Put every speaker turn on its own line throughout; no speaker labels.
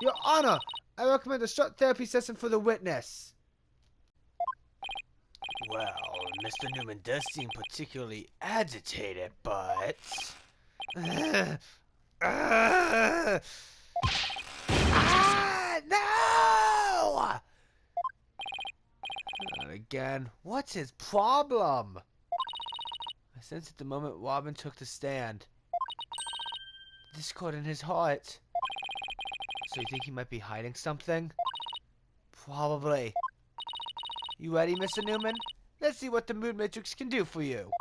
Your Honor, I recommend a short therapy session for the witness. Well, Mr. Newman does seem particularly agitated, but... no! Not again. What's his problem? I sense at the moment Robin took the stand. Discord in his heart. So you think he might be hiding something? Probably. You ready, Mr. Newman? Let's see what the Mood Matrix can do for you.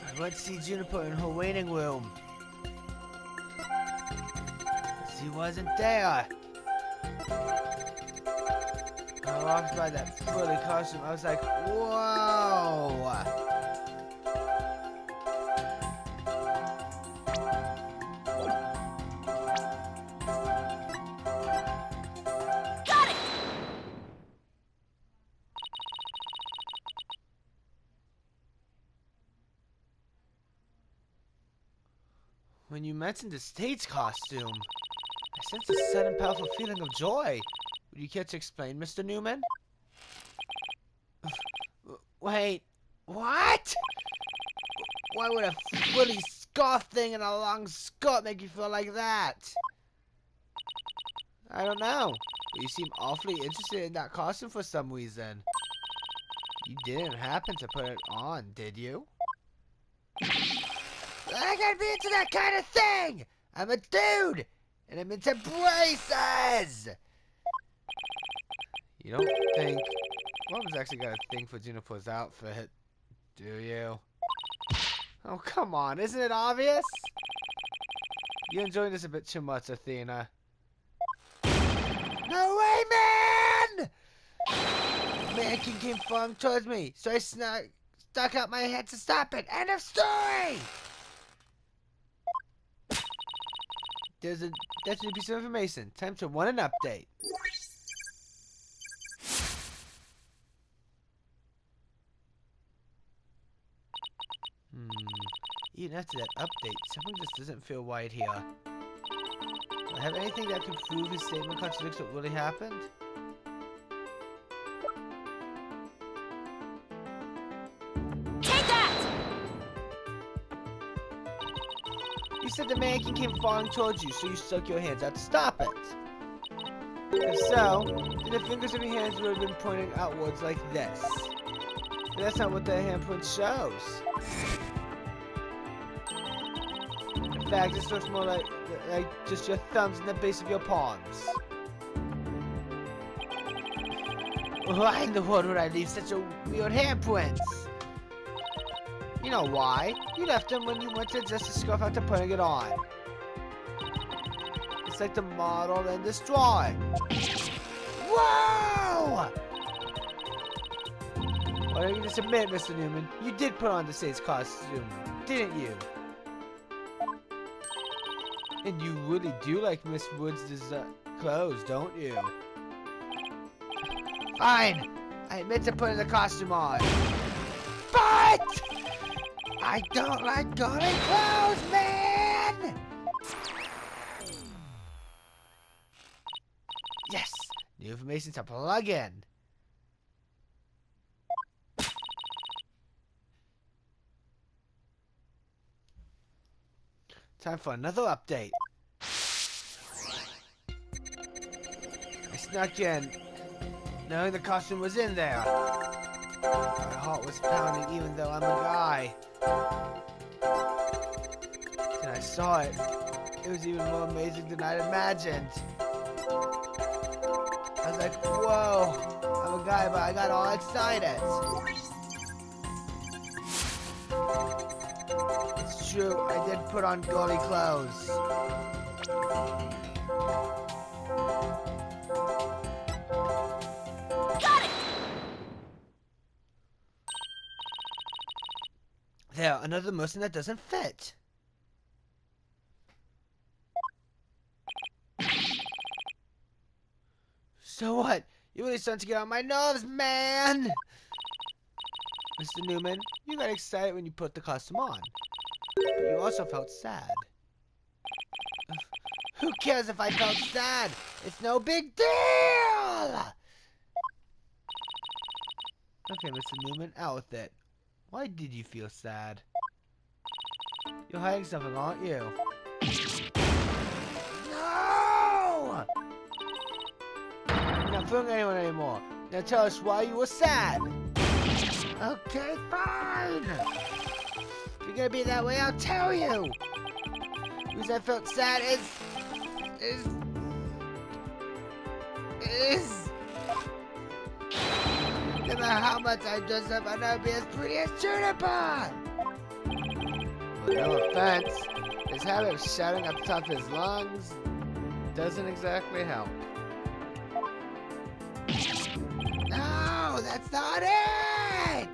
I went to see Juniper in her waiting room. She wasn't there. I walked by that frilly costume. I was like, whoa!
Got it!
When you mentioned the stage costume, I sensed a sudden powerful feeling of joy. Would you care to explain, Mr. Newman? Wait, what? Why would a frilly scarf thing and a long skirt make you feel like that? I don't know, but you seem awfully interested in that costume for some reason. You didn't happen to put it on, did you? I gotta be into that kind of thing! I'm a dude! And I'm into braces! You don't think... Robin's actually got a thing for Juniper's outfit, do you? Oh, come on, isn't it obvious? You're enjoying this a bit too much, Athena. No way, man! Mannequin came flying towards me, so I stuck out my head to stop it. End of story! That's a new piece of information. Time to run an update. Even after that update, something just doesn't feel right here. Do I have anything that can prove his statement contradicts what really happened?
Take that!
You said the mannequin came falling towards you, so you stuck your hands out to stop it. If so, then the fingers of your hands would have been pointing outwards like this. But that's not what the handprint shows. In fact, this looks more like just your thumbs and the base of your palms. Why in the world would I leave such a weird handprint? You know why? You left them when you went to adjust the scarf after putting it on. It's like the model in this drawing. Whoa! Why don't you just admit, Mr. Newman, you did put on the stage costume, didn't you? And you really do like Miss Woods' clothes, don't you? Fine! I admit to putting the costume on. But! I don't like girly clothes, man! Yes! New information to plug in. Time for another update. I snuck in, knowing the costume was in there. My heart was pounding even though I'm a guy. When I saw it, it was even more amazing than I'd imagined. I was like, whoa, I'm a guy, but I got all excited. It's true, I did put on girly clothes.
Got it!
There, another motion that doesn't fit. So what? You're really starting to get on my nerves, man! Mr. Newman, you got excited when you put the costume on. But you also felt sad. Who cares if I felt sad? It's no big deal! Okay, Mr. Newman, out with it. Why did you feel sad? You're hiding something, aren't you? No! You're not fooling anyone anymore. Now tell us why you were sad. Okay, fine. If you're gonna be that way, I'll tell you. The reason I felt sad is no matter how much I dress up, I'll never be as pretty as Turnabout. Well, no offense, his habit of shouting at the top of his lungs doesn't exactly help. No, that's not it!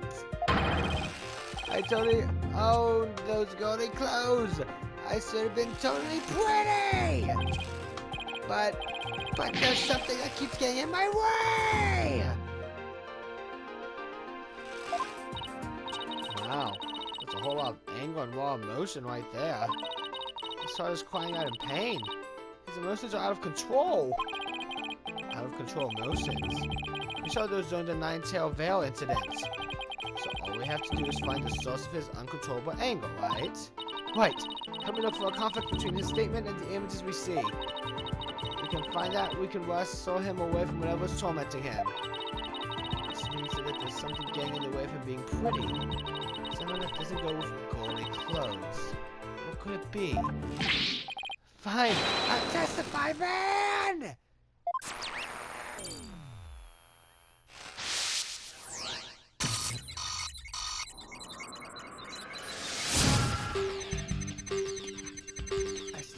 I totally owned those girly clothes. I should have been totally pretty! But there's something that keeps getting in my way! Wow, that's a whole lot of anger and raw emotion right there. His heart is crying out in pain. His emotions are out of control. Out of control emotions. We saw those during the Nine-Tail Veil incident. So all we have to do is find the source of his uncontrollable anger, right? Right. Help me look for a conflict between his statement and the images we see. If we can find that, we can wrestle him away from whatever's tormenting him. This means that there's something getting in the way from being pretty. Something that doesn't go with girly clothes. What could it be? Fine! I'll testify, man!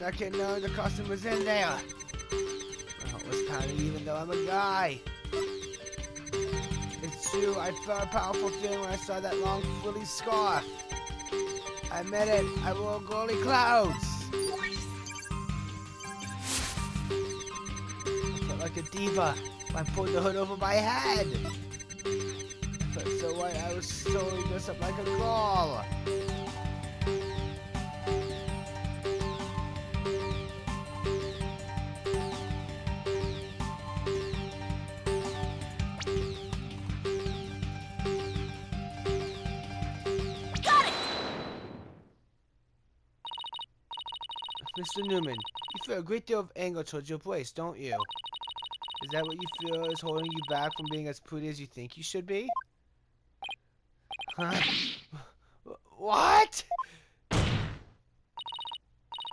I can't know the costume was in there. My heart was pounding even though I'm a guy. It's true, I felt a powerful feeling when I saw that long frilly scarf. I admit it, I wore girly clothes. I felt like a diva when I pulled the hood over my head. I felt so white, I was totally dressed up like a girl. Mr. Newman, you feel a great deal of anger towards your brace, don't you? Is that what you feel is holding you back from being as pretty as you think you should be? Huh? What?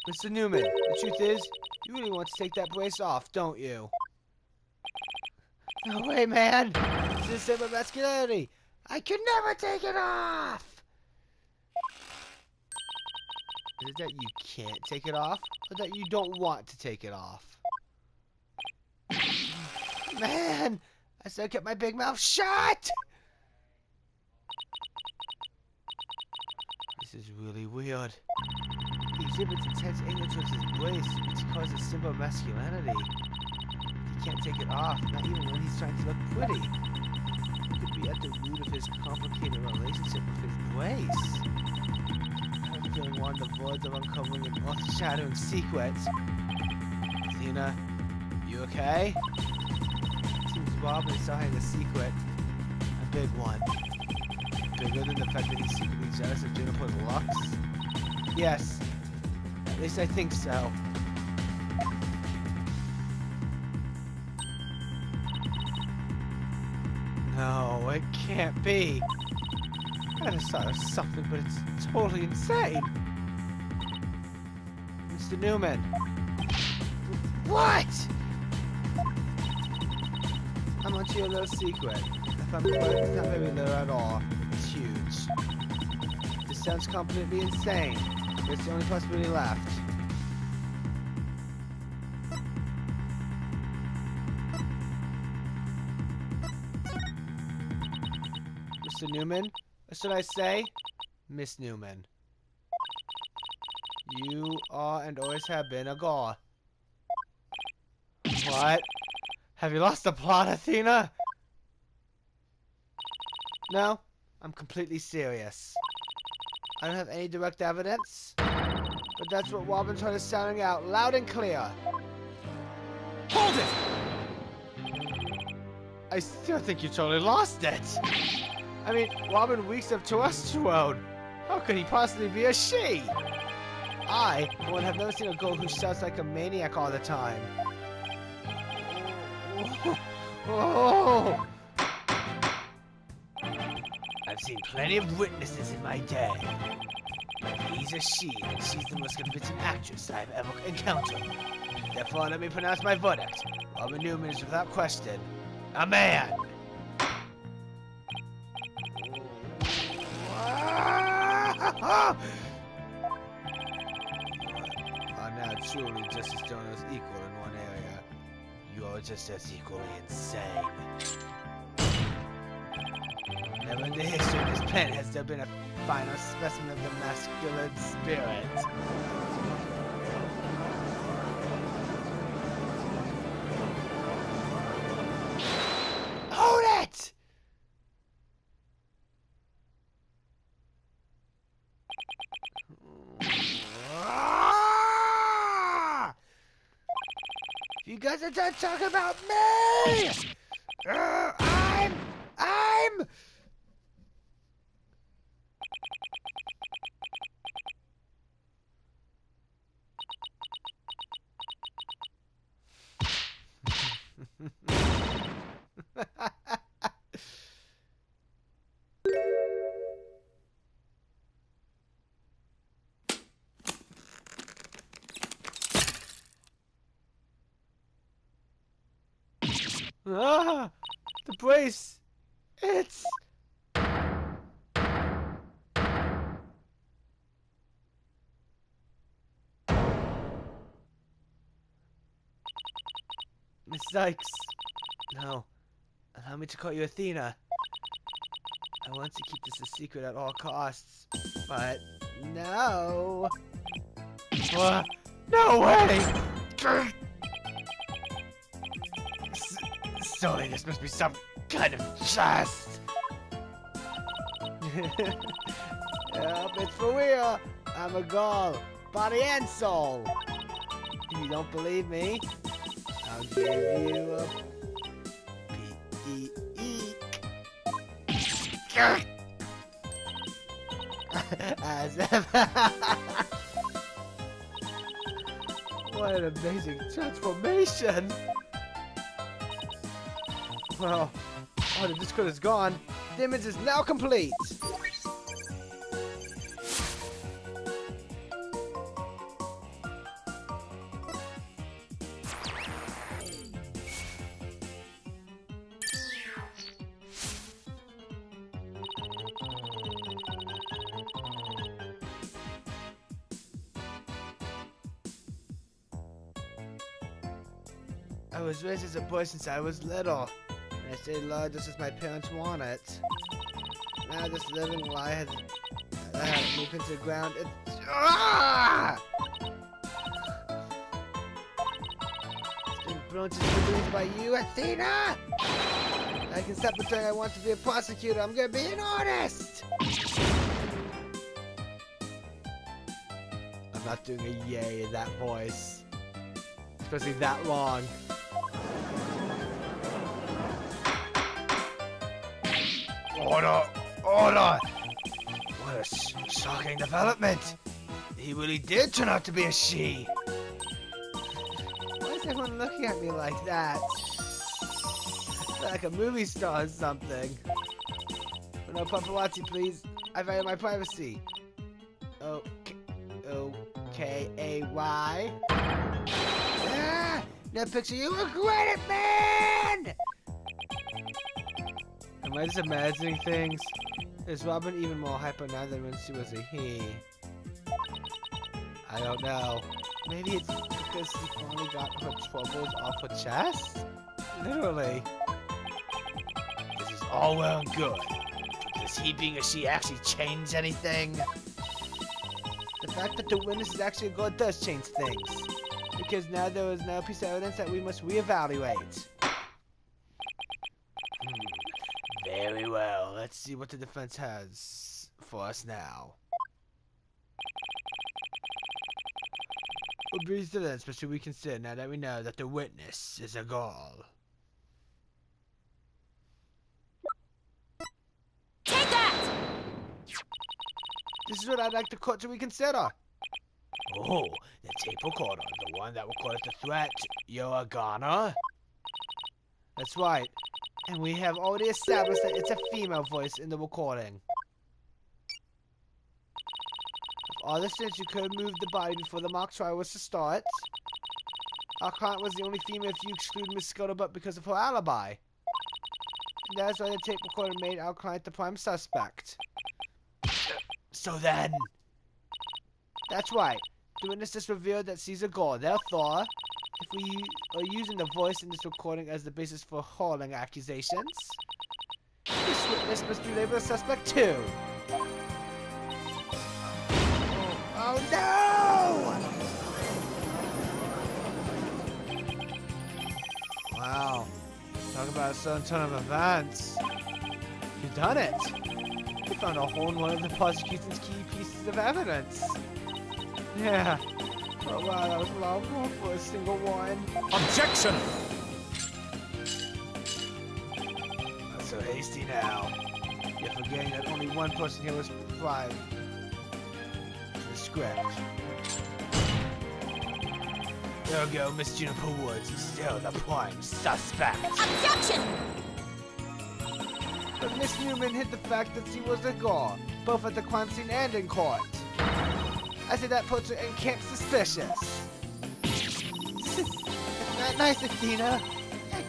Mr. Newman, the truth is, you really want to take that brace off, don't you? No way, man! This is a symbol of masculinity! I could never take it off! Is it that you can't take it off, or that you don't want to take it off? Man! I still kept my big mouth shut! This is really weird. He exhibits intense anger towards his brace, which causes a symbol of masculinity. He can't take it off, not even when he's trying to look pretty. It could be at the root of his complicated relationship with his brace. Feeling one of the voids of uncovering an earth-shattering secret. Xena, you okay? Seems Rob is still hiding a secret. A big one. Bigger than the fact that he's secretly jealous of Juniper's looks? Yes. At least I think so. No, it can't be. I just thought of something, but it's totally insane. Mr. Newman. What? I'm onto your little secret. If I'm correct, it's not very little at all. It's huge. This sounds completely insane, but it's the only possibility left. Mr. Newman? Or should I say, Miss Newman? You are and always have been a girl. What? Have you lost the plot, Athena? No, I'm completely serious. I don't have any direct evidence, but that's what Robin Hood is sounding out loud and clear.
Hold it!
I still think you totally lost it. I mean, Robin reeks of testosterone. How could he possibly be a she? I, for one, have never seen a girl who shouts like a maniac all the time. Oh! I've seen plenty of witnesses in my day. But he's a she, and she's the most convincing actress I've ever encountered. Therefore, let me pronounce my verdict. Robin Newman is without question a man. Are now truly just as strong as equal in one area. You are just as equally insane. Never in the history of this planet has there been a finer specimen of the masculine spirit. Hold it! You guys are done talking about me! I'm... Ah! The brace! It's... Miss Sykes. No. Allow me to call you Athena. I want to keep this a secret at all costs. But... no! No way! Surely this must be some kind of jest! Yep, it's for real! I'm a girl, body and soul! If you don't believe me, I'll give you a P-E-E. As ever. What an amazing transformation! Well, oh, the Discord is gone. The image is now complete. I was raised as a boy since I was little. And I stayed low just as my parents want it. Now this living lie has moved into the ground. It's... Ah! It's been blown to smithereens by you, Athena! I can stop pretending I want to be a prosecutor. I'm gonna be an artist! I'm not doing a yay in that voice. Especially that long. Order! Order! What a shocking development! He really did turn out to be a she! Why is everyone looking at me like that? Like a movie star or something. No paparazzi, please. I value my privacy. O-K-A-Y. Ah! Now picture you regret it, man! Am I just imagining things? Is Robin even more hyper now than when she was a he? I don't know. Maybe it's because she finally got her troubles off her chest? Literally. This is all well and good. Does he being a she actually change anything? The fact that the witness is actually a girl does change things. Because now there is no piece of evidence that we must reevaluate. Very well. Let's see what the defense has for us now. What brings to this, but should we consider now that we know that the witness is a girl?
Take that!
This is what I'd like the court to reconsider. Oh, the tape recorder, the one that recorded the threat. You're a goner? That's right. And we have already established that it's a female voice in the recording. If all this since you could have moved the body before the mock trial was to start. Our client was the only female if you exclude Miss Scuttlebutt because of her alibi. And that's why the tape recorder made our client the prime suspect. So then... That's right. The witness just revealed that she's a girl. Therefore, if we are using the voice in this recording as the basis for hurling accusations, this witness must be labeled a suspect too. Oh no! Wow. Talk about a sudden turn of events. You've done it. You found a hole in one of the prosecution's key pieces of evidence. Yeah. Oh wow, that was a lot more for a single one.
Objection!
Not so hasty now. You're forgetting that only one person here was privy to the script. Ergo, Miss Juniper Woods is still the prime suspect.
Objection!
But Miss Newman hid the fact that she was a girl, both at the crime scene and in court. I said that puts her in camp suspicious. It's not nice, Athena.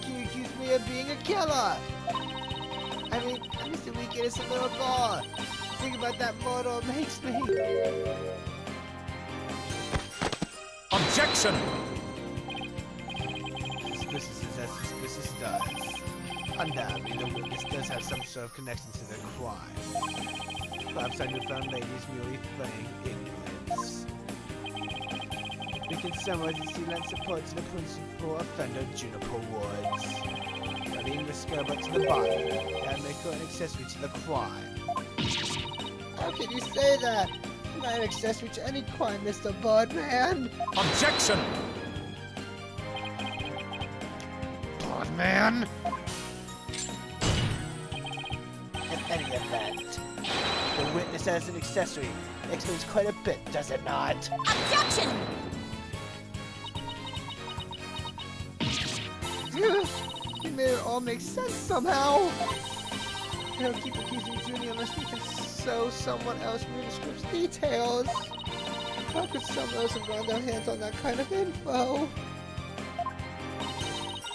You accuse me of being a killer. I mean, I'm just a weak innocent little girl. Think about that murder makes me.
Objection!
Suspicious as suspicious does. Undoubtedly, the witness does have some sort of connection to the crime. Perhaps our newfound lady is merely playing ignorance. We can summarize and see lend support to the principal offender, Juniper Woods. Leading the Scuttlebutt to the body, that make her an accessory to the crime. How can you say that? I'm not an accessory to any crime, Mr. Birdman.
Objection!
Birdman? In any event, the witness as an accessory explains quite a bit, does it not?
Objection!
You made it all make sense somehow. I don't keep accusing Junie unless we can show someone else read the script's details. How could someone else have run their hands on that kind of info?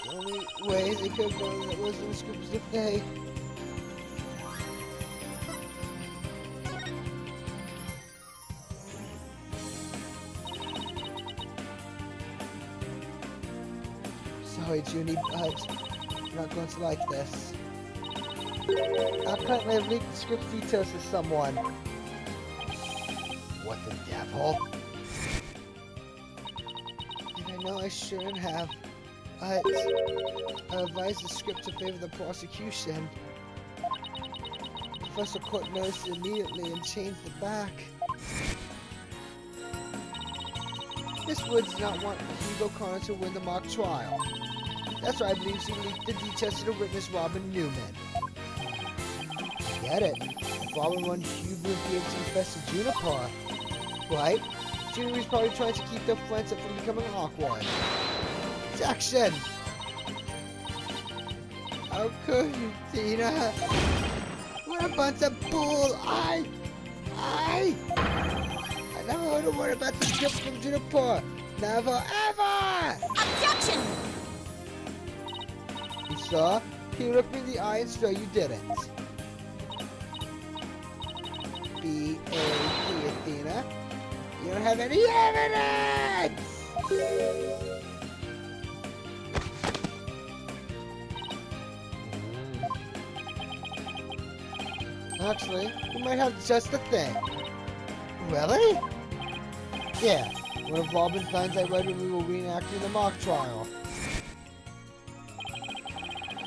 The only way they could have known that was in the script was if they... Sorry, Junie, but I'm not going to like this. I apparently have leaked the script details to someone. What the devil? And I know I shouldn't have, but I revised the script to favor the prosecution. Professor Court noticed it immediately and changed it back. Miss Woods did not want Hugo Connor to win the mock trial. That's why I believe she leaked the details to the witness, Robin Newman. I get it. If Robin wanted Hugo to be able to confess to Juniper, right? Juniper was probably trying to keep their friendship from becoming awkward. Section! How could you, Tina? What a bunch of bull! I never heard a word about the script from Juniper! Never, ever!
Objection!
You saw? Can you look me in the eye and swear you didn't? B.A.P. Athena. You don't have any evidence! Actually, you might have just the thing. Really? Yeah, one of Robin's lines I read when we were reenacting the mock trial.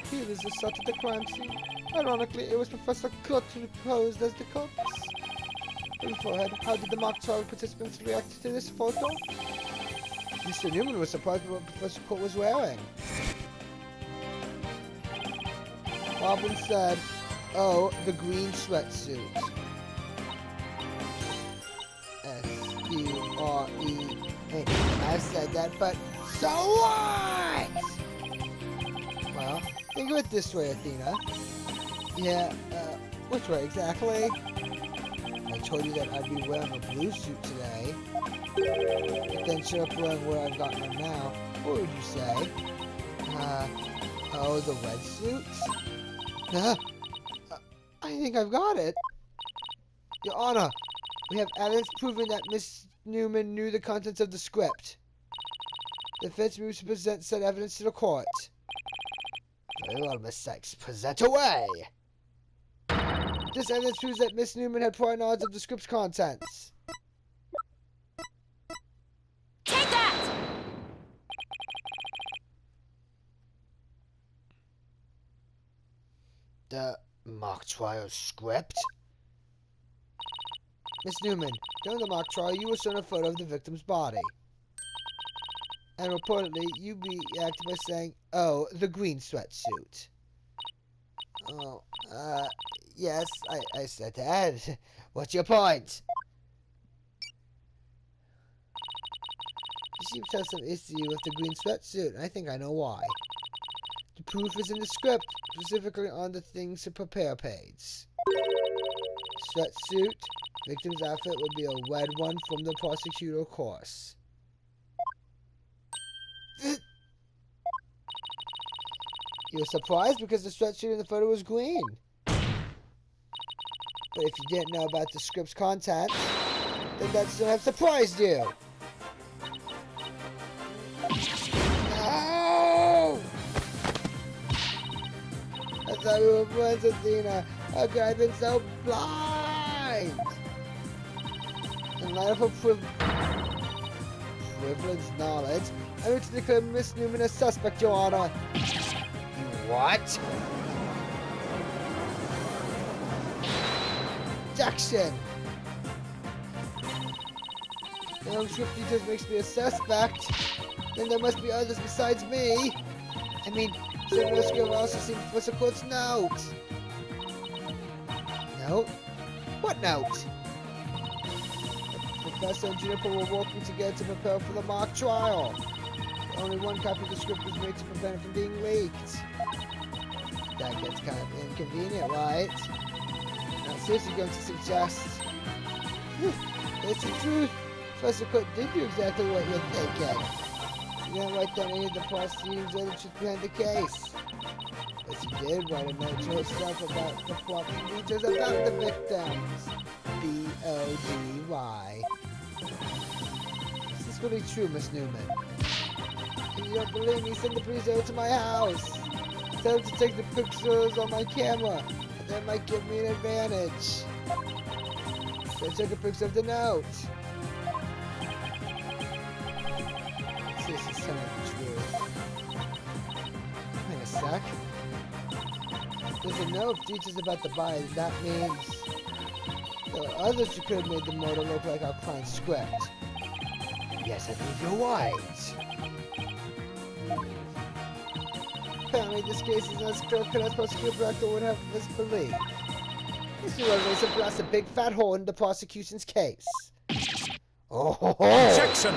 He was assaulted at the crime scene. Ironically, it was Professor Kurt who posed as the corpse. Beforehand, how did the mock trial participants react to this photo? Mr. Newman was surprised by what Professor Kurt was wearing. Robin said, "Oh, the green sweatsuit." S-U-R-E-A. I said that, but so what? Well, think of it this way, Athena. Yeah, which way exactly? I told you that I'd be wearing a blue suit today. But then show up wearing what I've got on now. What would you say? Oh, the red suit? I think I've got it. Your Honor, we have evidence proving that Miss Newman knew the contents of the script. The defense moves to present said evidence to the court. Very well, Miss Sykes. Present away! This evidence proves that Miss Newman had prior knowledge of the script's contents.
Take that!
The mock trial script? Miss Newman, during the mock trial, you were shown a photo of the victim's body. And reportedly, you reacted by saying, "Oh, the green sweatsuit." Oh, yes, I said that. What's your point? You seem to have some issue with the green sweatsuit, and I think I know why. The proof is in the script, specifically on the things to prepare page. Sweatsuit, victim's outfit will be a red one from the prosecutor course. You were surprised because the sweatshirt in the photo was green. But if you didn't know about the script's contents, then that should have surprised you. No! I thought we were friends, Athena. How could I have been so blind? In light of her privileged knowledge, I move to declare Miss Newman a suspect, Your Honor. What? Objection! Now script details makes me a suspect. Then there must be others besides me. I mean, Senator Oscar also seen Professor Court's note. Note? What note? The Professor and Juniper were working together to prepare for the mock trial. Only one copy of the script was made to prevent it from being leaked. That gets kind of inconvenient, right? Now, seriously going to suggest... It's the truth. Professor Cook did do exactly what you're thinking. He didn't write down any of the proceedings or the truth behind the case. But he did write a note to herself about the plot and details about the victims. B-O-D-Y. Is this really true, Miss Newman? If you don't believe me, send the police over to my house. Tell them to take the pictures on my camera. And that might give me an advantage. So I took a picture of the note. This is telling the truth. Wait a sec. There's a note of details about the body. That means there are others who could have made the murder look like our client's script. Yes, I think you're right. Apparently, this case is as clear as prosecutor Bracker would have us believe. This new evidence has blast a big fat hole in the prosecution's case. Oh!
Objection!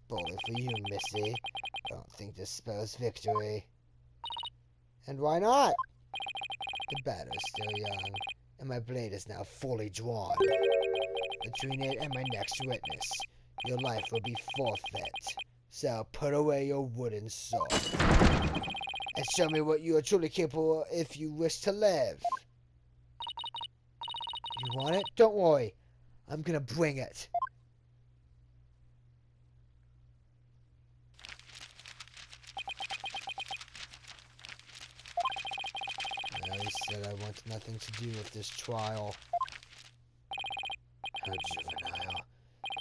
Bully for you, Missy. Don't think this spells victory. And why not? The batter is still young, and my blade is now fully drawn. Between it and my next witness, your life will be forfeit. So put away your wooden sword. And show me what you are truly capable of if you wish to live. You want it? Don't worry. I'm gonna bring it. I said I want nothing to do with this trial. How juvenile.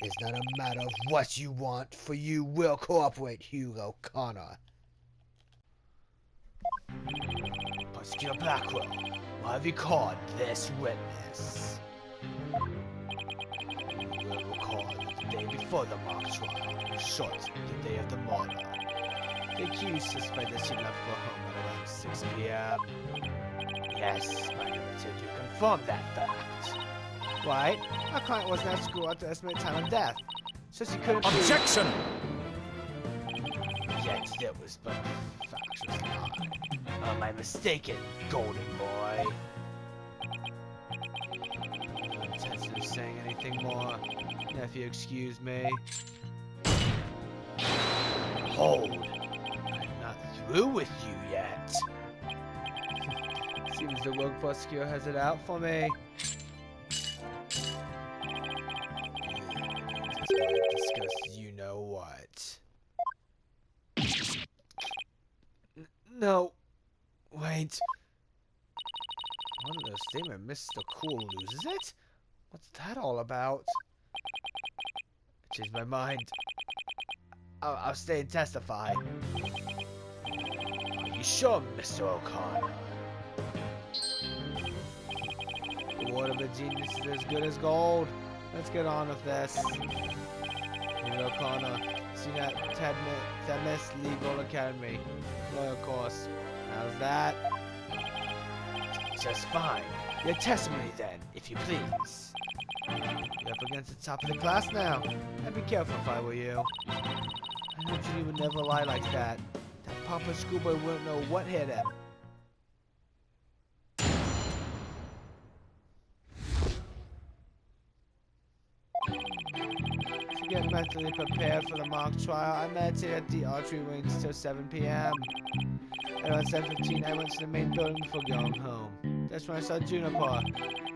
It's not a matter of what you want, for you will cooperate, Hugo Connor. Skipper Blackwell, why have you called this witness? You will recall that the day before the mock trial, short the day of the murder. The accused suspected that she left for home at around 6 p.m. Yes, my limited to confirm that fact. Right? Our client wasn't at school at the estimated time of death, so she couldn't be...
Objection!
Yet there was but factual lie. Am I mistaken, golden boy? No intention of saying anything more. Nephew, excuse me. Hold! I'm not through with you yet. Seems the rogue prosecutor has it out for me. Just might discuss you know what. No. Wait. One of those statements, Mr. Cool loses it? What's that all about? I changed my mind. I'll stay and testify. Are you sure, Mr. O'Connor? The word of a genius is as good as gold. Let's get on with this. Mr. O'Connor, senior at Themis Legal Academy. Lawyer course. How's that? Just fine. Your testimony then, if you please. You're up against the top of the class now. I'd be careful if I were you. I know Judy would never lie like that. That pauper schoolboy wouldn't know what hit him. To get mentally prepared for the mock trial, I meditated at the archery wings till 7 p.m. Around 7:15, I went to the main building before going home. That's when I saw Juniper.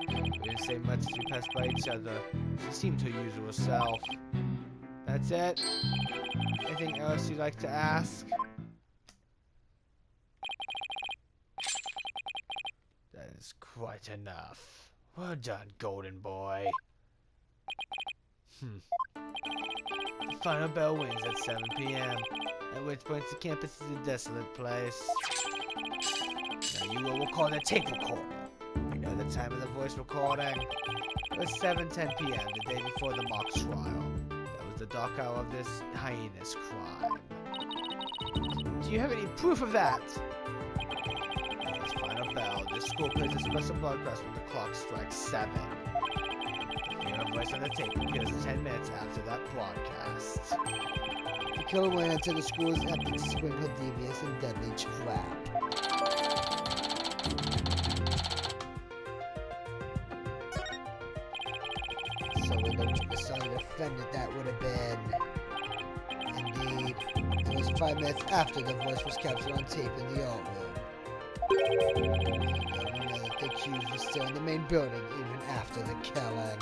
We didn't say much as we passed by each other. She seemed her usual self. That's it? Anything else you'd like to ask? That is quite enough. Well done, golden boy. The final bell rings at 7 p.m. At which point the campus is a desolate place. Now you will recall the tape recorder. We know the time of the voice recording. It was 7:10 p.m. the day before the mock trial. That was the dark hour of this heinous crime. Do you have any proof of that? At this final bell, the school plays a special broadcast when the clock strikes 7. The voice on the tape appears 10 minutes after that broadcast. The killer went into the school's epic swing her devious and deadly trap. So we looked at the side of the defendant that would have been. Indeed, it was 5 minutes after the voice was captured on tape in the art room. We know that the accused was still in the main building even after the killing.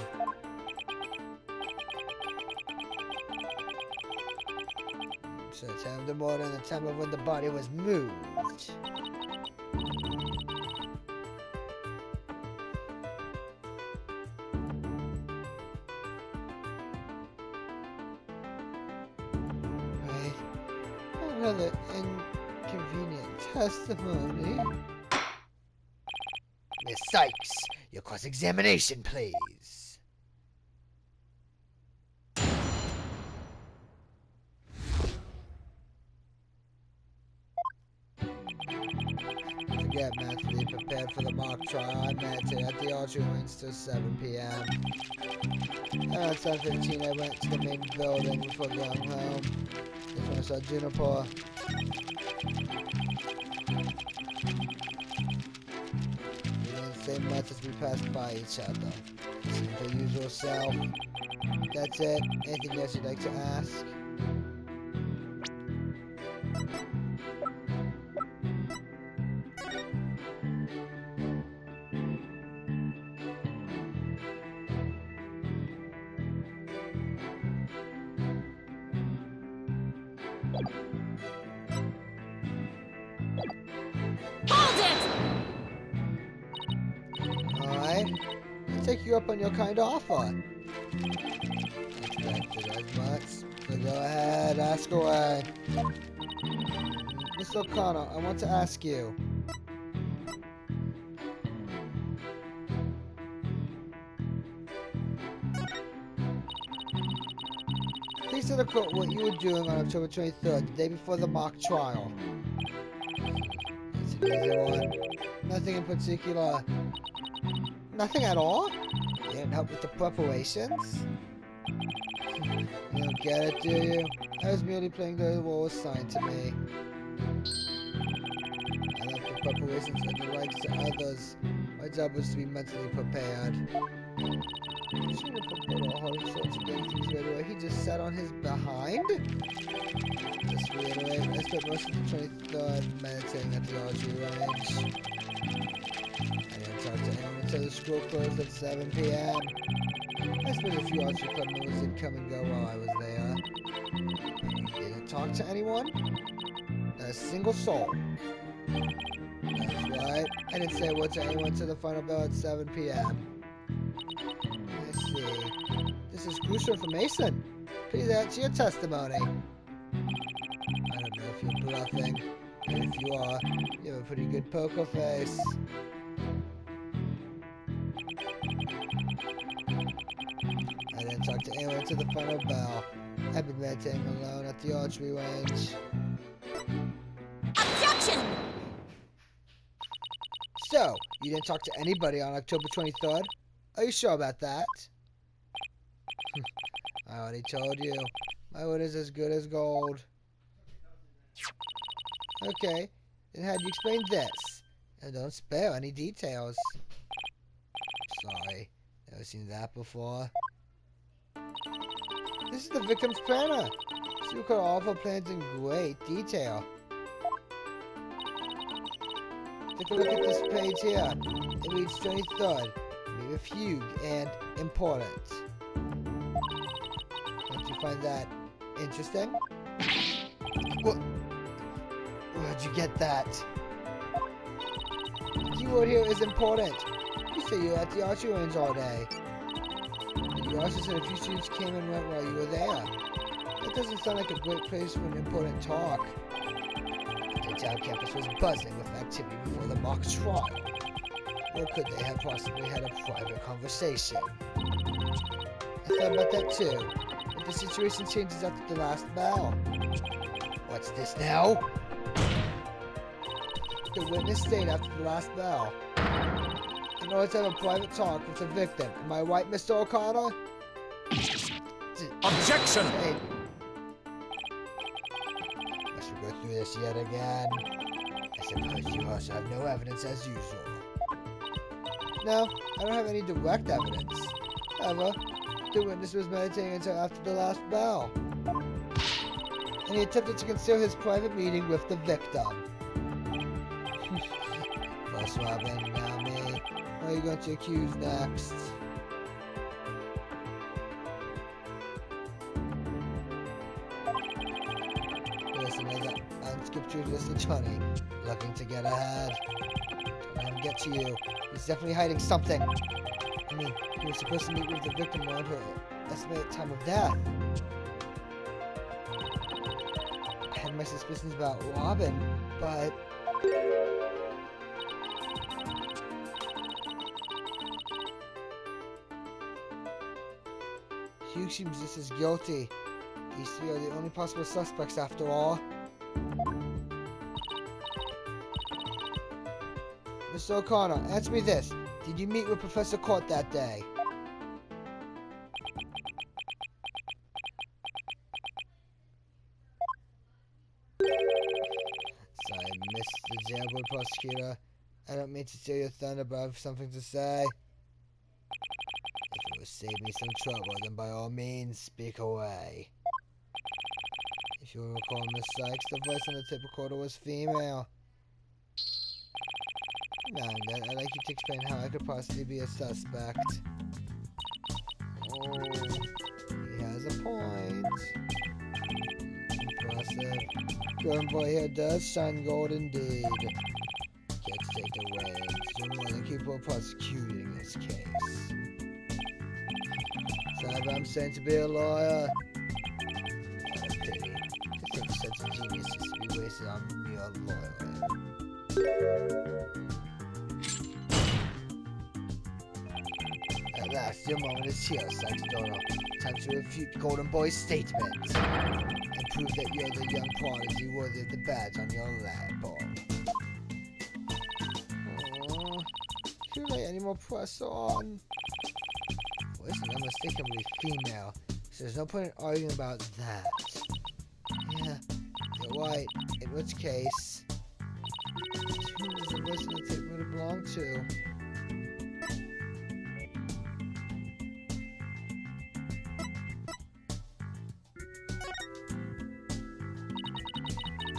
So the time of the murder and the time of when the body was moved. Right. Another inconvenient testimony. Miss Sykes, your cross-examination, please. Get mentally prepared for the mock trial. I meditated at the archery wings till 7 p.m. Around 7:15, I went to the main building before going home. That's when I saw Juniper. We didn't say much as we passed by each other. Seemed her usual self. That's it. Anything else you'd like to ask? I'll take you up on your kind offer. Expected as much. So go ahead, ask away. Mr. O'Connor, I want to ask you. Please tell the court what you were doing on October 23rd, the day before the mock trial. It's an easy one. Nothing in particular. Nothing at all? You didn't help with the preparations? You don't get it, do you? I was merely playing the role assigned to me. I left the preparations and the rights to others. My job was to be mentally prepared. He should have put all sorts of things right away. He just sat on his behind? Just reiterate, I spent most of the 23rd meditating at the archery range. I didn't talk to anyone until the school closed at 7 p.m. I suppose a few archery club members did come and go while I was there. You didn't talk to anyone? Not a single soul. That's right. I didn't say a word to anyone until the final bell at 7 p.m. I see. This is crucial information. Please answer your testimony. I don't know if you're bluffing, but if you are, you have a pretty good poker face. I didn't talk to anyone until the final bell. I've been meditating alone at the archery range.
Objection!
So, you didn't talk to anybody on October 23rd? Are you sure about that? I already told you. My word is as good as gold. Okay, then how do you explain this? And don't spare any details. Sorry, never seen that before. This is the victim's planner. She recorded all of her plans in great detail. Take a look at this page here. It reads 23rd, maybe a fugue, and important. Don't you find that interesting? Where'd you get that? The keyword here is important. You say you were at the archery range all day. You also said a few students came and went while you were there. That doesn't sound like a great place for an important talk. The town campus was buzzing with activity before the mock trial. Or could they have possibly had a private conversation? I thought about that too. But the situation changes after the last bell. What's this now? The witness stayed after the last bell. In order to have a private talk with the victim. Am I right, Mr. O'Connor?
Objection!
Hey. Must we go through this yet again? I suppose you also have no evidence as usual. No, I don't have any direct evidence. However, the witness was meditating until after the last bell. And he attempted to conceal his private meeting with the victim. First Robin, now me. What are you going to accuse next? Here's another unscriptureless attorney looking to get ahead. Don't let him get to you. He's definitely hiding something. I mean, he was supposed to meet with the victim around her estimated time of death. I had my suspicions about Robin, but... Hugh seems just as guilty. These three are the only possible suspects after all. Mr. O'Connor, answer me this. Did you meet with Professor Court that day? Sorry, Mr. Jailbird Prosecutor. I don't mean to steal your thunder, but I have something to say. If it will save me some trouble, then by all means, speak away. If you recall, Miss Sykes, the voice on the tape recorder was female. Now and then, I'd like you to explain how I could possibly be a suspect. Oh, he has a point. Impressive. Golden boy here does shine gold indeed. Kids take the reins. You're more than capable of prosecuting this case. Sorry, but I'm saying to be a lawyer. What a pity. To think such a genius is to be wasted on mere lawyer. At last, your moment is here, Sykes daughter. Time to refute Golden Boy's statement and prove that you're the young prodigy worthy of the badge on your lapel. Too late, any more press on? Voice is unmistakably female, so there's no point in arguing about that. Yeah, you're right. In which case, who is the voice on the tape would it belong to?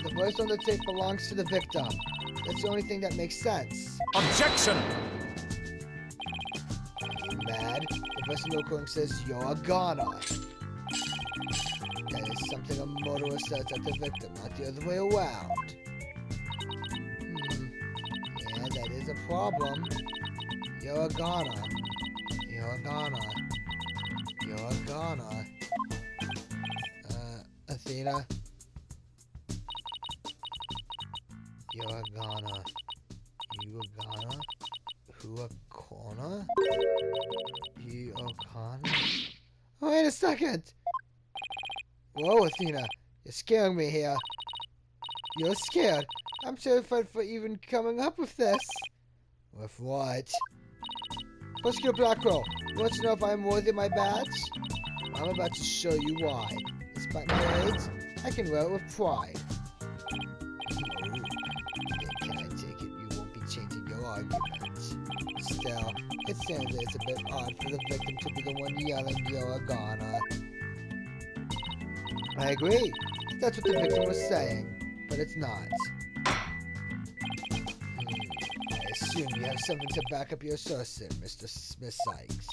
The voice on the tape belongs to the victim. That's the only thing that makes sense.
Objection!
Are you mad? The voice in the recording says you're a goner. That is something a murderer says at the victim, not the other way around. Yeah, that is a problem. You're a goner. You're a goner. You're a goner. Athena? You're a goner. You a goner? Who a corner? You a corner? Wait a second! Whoa, Athena. You're scaring me here. You're scared. I'm terrified for even coming up with this. With what? Muscular Black Roll. You want to know if I'm worthy of my badge? I'm about to show you why. Despite my age, I can wear it with pride. Can I take it you won't be changing your argument? Still, it stands it's a bit odd for the victim to be the one yelling you're a goner. I agree. That's what the victim was saying, but it's not. I assume you have something to back up your assertion, Mr. Smith Sykes.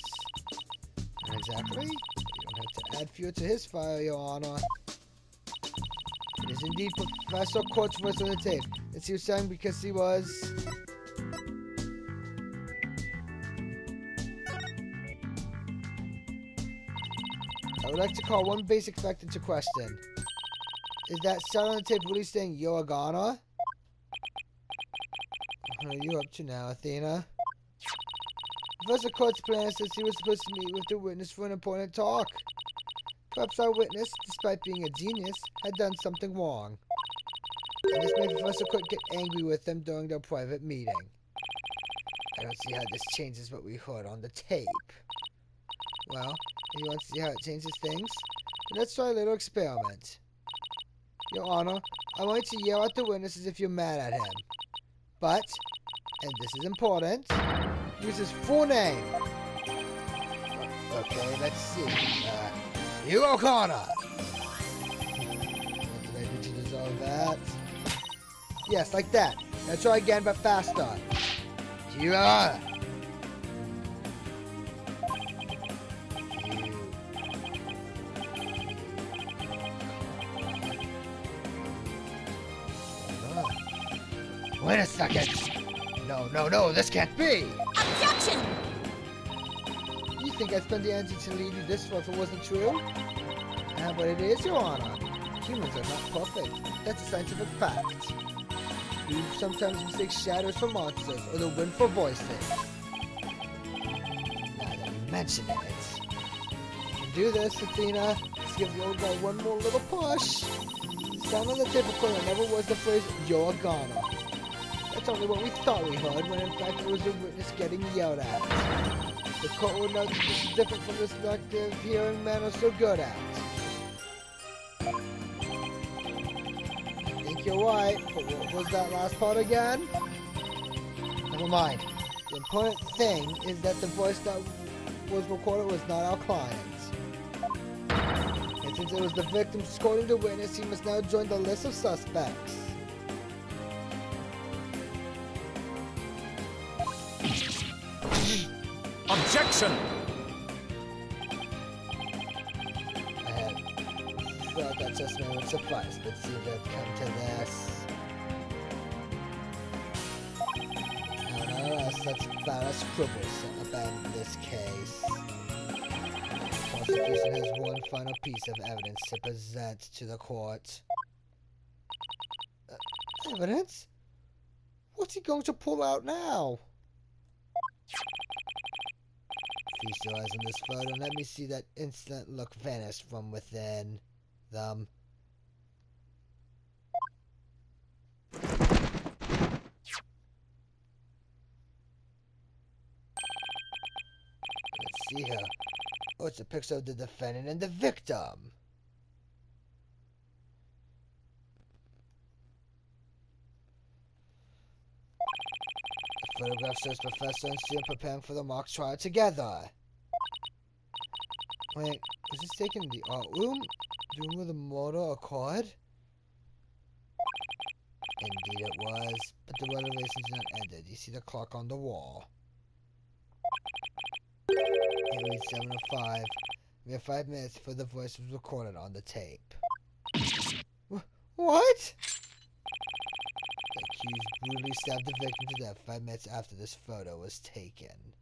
Not exactly. You don't have to add fuel to his fire, Your Honor. It is indeed Professor Court's voice on the tape. As he was saying because he was... I would like to call one basic fact into question. Is that sound on the tape really saying you're a goner? What are you up to now, Athena? Professor Court's plan says he was supposed to meet with the witness for an important talk. Perhaps our witness, despite being a genius, had done something wrong. And this made Professor Court get angry with them during their private meeting. I don't see how this changes what we heard on the tape. Well, if you want to see how it changes things, then let's try a little experiment. Your Honor, I want you to yell at the witness as if you're mad at him. But, and this is important, use his full name. Okay, let's see. Hugh O'Connor! What did I do to deserve that? Yes, like that. Now try again, but faster. Hugh O'Connor! Wait a second! No, this can't be!
Objection!
You think I'd spend the energy to lead you this far if it wasn't true? But it is, Your Honor. Humans are not perfect. That's a scientific fact. We sometimes mistake shadows for monsters, or the wind for voices. Now that you mention it. You can do this, Athena. Let's give the old guy one more little push. Sound on the tape recorder never was the phrase, you're a goner. That's only what we thought we heard, when in fact it was a witness getting yelled at. The court will note that this is different from the selective hearing men are so good at. I think you're right, but what was that last part again? Never mind. The important thing is that the voice that was recorded was not our client. And since it was the victim scolding the witness, he must now join the list of suspects.
Objection!
I had thought that testimony would suffice, but see if it come to this. Nonetheless, let's about as scribbles about this case. The prosecution has one final piece of evidence to present to the court. Evidence? What's he going to pull out now? Feast your eyes on this photo and let me see that instant look vanish from within them. Let's see here. Oh, it's a picture of the defendant and the victim. The photograph shows Professor and student preparing for the mock trial together. Wait, is this taken in the art room? The room where the murder occurred? Indeed it was, but the renovation's not ended. You see the clock on the wall. It reads 7:05. We have 5 minutes before the voice was recorded on the tape. What? The accused brutally stabbed the victim to death 5 minutes after this photo was taken.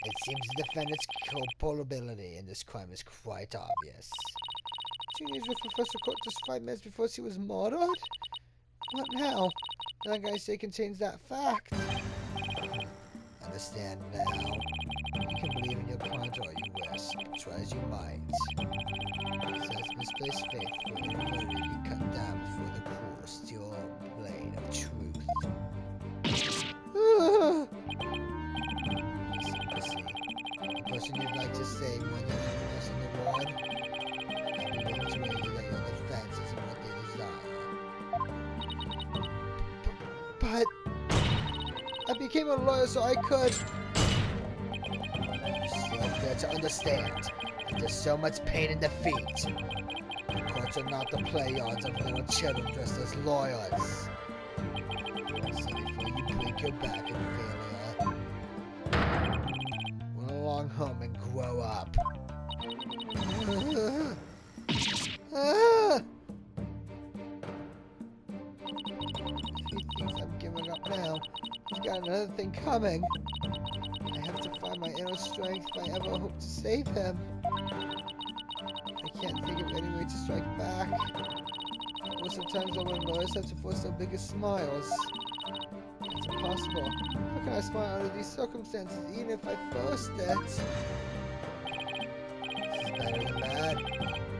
It seems the defendant's culpability in this crime is quite obvious. Juniors with Professor Court just 5 minutes before she was murdered? What now? That guy say contains that fact. Understand now. You can believe in your client all you wish, try as you might. Says misplaced faith will inadvertently be cut down before the cruel steel blade of truth. The person you'd like to say more than anyone else in the world, I'd be willing to wager that your defense isn't what they desire. But I became a lawyer so I could. You still fail to understand that there's so much pain and defeat. Courts are not the play yards of little children dressed as lawyers. So before you break your back in failure, run along home and grow up. If he thinks I'm giving up now, he's got another thing coming. I have to find my inner strength if I ever hope to save him. I can't think of any way to strike back. Most of the times when lawyers have to force their biggest smiles. It's impossible. How can I smile under these circumstances, even if I forced it? This is better than that.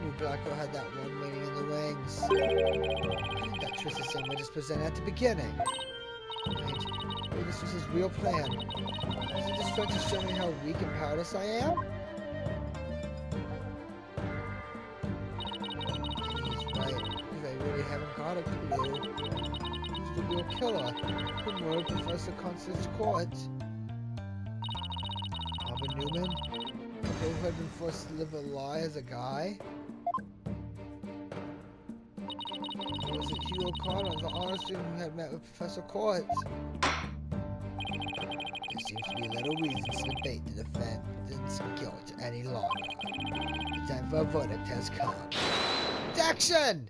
New Blacko had that one waiting in the wings. I think that twisted sandwich is presented at the beginning. Wait, maybe this was his real plan. Is he just trying to show me how weak and powerless I am? He's right, because I really haven't got a clue. Who's the real killer? Who murdered Professor Constance Court? Newman? The guy who had been forced to live a lie as a guy? Or was it Hugh O'Connor, the honor student who had met with Professor Court? There seems to be little reason to debate the defendant's guilt any longer. The time for a verdict has come. Action!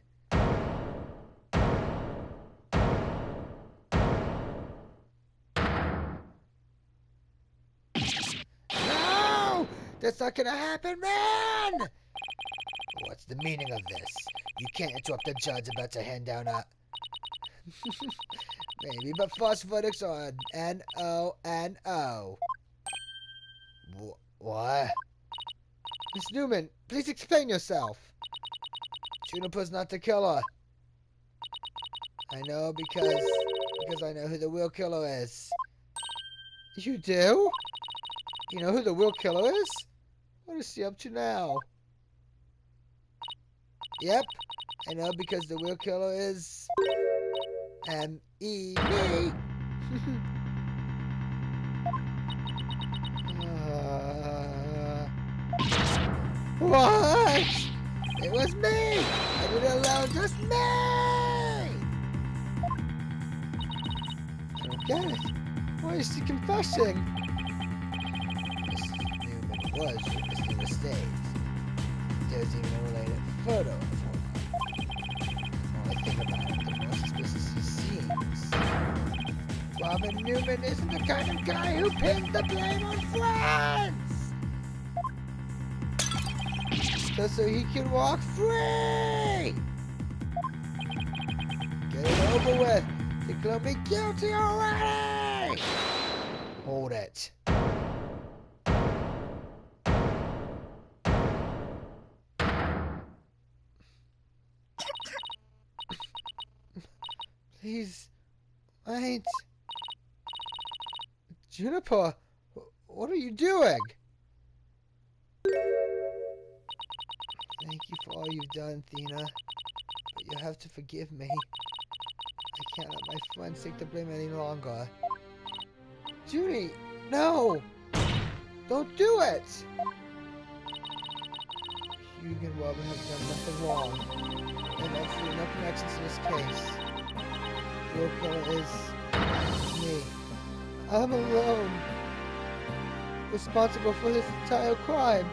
No! That's not gonna happen, man! What's the meaning of this? You can't interrupt the judge about to hand down a... Maybe, but false verdicts are N-O-N-O. What? Miss Newman, please explain yourself. Juniper's not the killer. I know because I know who the real killer is. You do? You know who the real killer is? What is she up to now? Yep, I know because the real killer is... M-E, me! What? It was me! I did it alone, just me! I don't get it. Why is she confessing? Miss Newman was witnessed in the States. There's even a related photo of her. The more I think about it, the more suspicious she seems. Rob Robin, Newman isn't the kind of guy who pins the blame on friends! Just so he can walk free! Get it over with! Declare me guilty already! Hold it. Please, wait. Juniper, what are you doing? Thank you for all you've done, Thena. But you have to forgive me. I can't let my friends take the blame any longer. Junie, no! Don't do it! Hugh and Robin have done nothing wrong. And absolutely no connection to this case. The real killer is me. I'm alone. Responsible for this entire crime.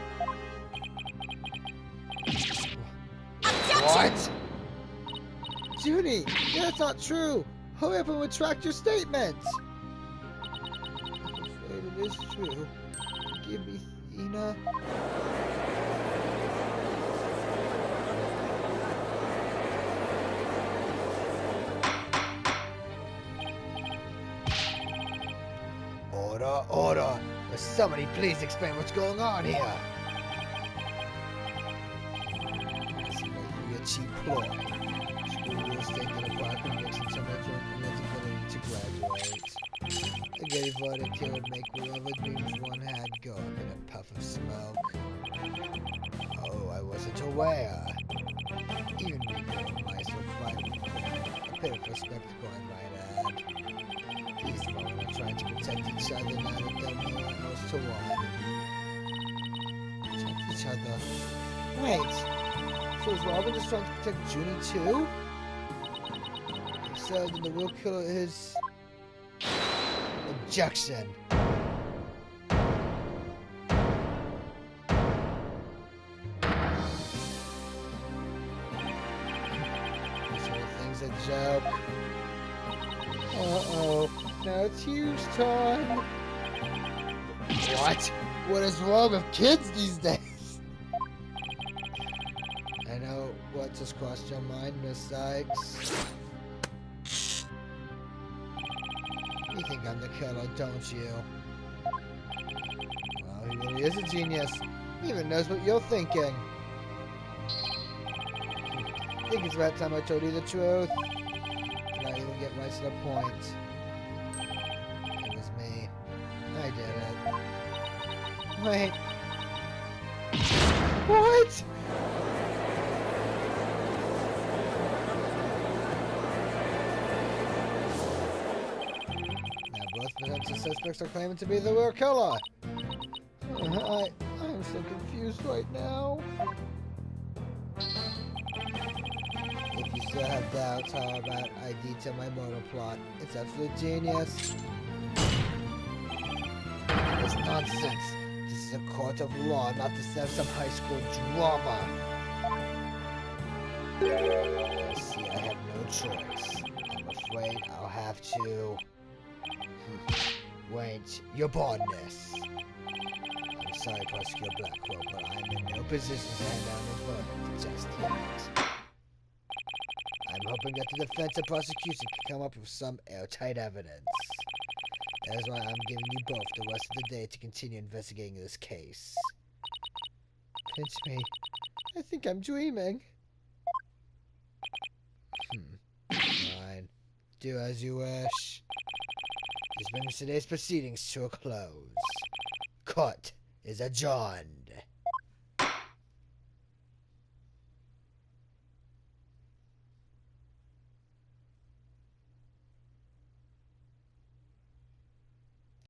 What? Junie, that's not true. Hurry up and retract your statement. I'm afraid it is true. Forgive me, Thena. Order, order! Will somebody please explain what's going on here? This might be a cheap ploy. School rules state that a black conviction terminates one ability to graduate. A gay verdict here would make whatever dreams one had go up in a puff of smoke. Oh, I wasn't aware. Even me and mice were quite a bit of a spectacle, I might add. These men are trying to protect each other now that they're nowhere else to run. Protect each other? Wait! So is Robin just trying to protect Junie too? If so, then the real killer is... Objection! This whole thing's a joke. Uh-oh. Now it's Hugh's turn. What? What is wrong with kids these days? I know what just crossed your mind, Miss Sykes. You think I'm the killer, don't you? Well, he really is a genius. He even knows what you're thinking. I think it's about time I told you the truth. Now you will get right to the point. It was me. I did it. Wait. What? Now both potential suspects are claiming to be the real killer. I'm so confused right now. If you still have doubts, how about I detail my motor plot? It's absolute genius. It's nonsense. This is a court of law, not the set of some high school drama. I see I have no choice. I'm afraid I'll have to... Wait, your boldness. I'm sorry, Prosecutor Blackwell, but I'm in no position to hand down a verdict just yet. I'm hoping that the defense and prosecution can come up with some airtight evidence. That is why I'm giving you both the rest of the day to continue investigating this case. Pinch me. I think I'm dreaming. Fine. Do as you wish. This brings today's proceedings to a close. Court is adjourned.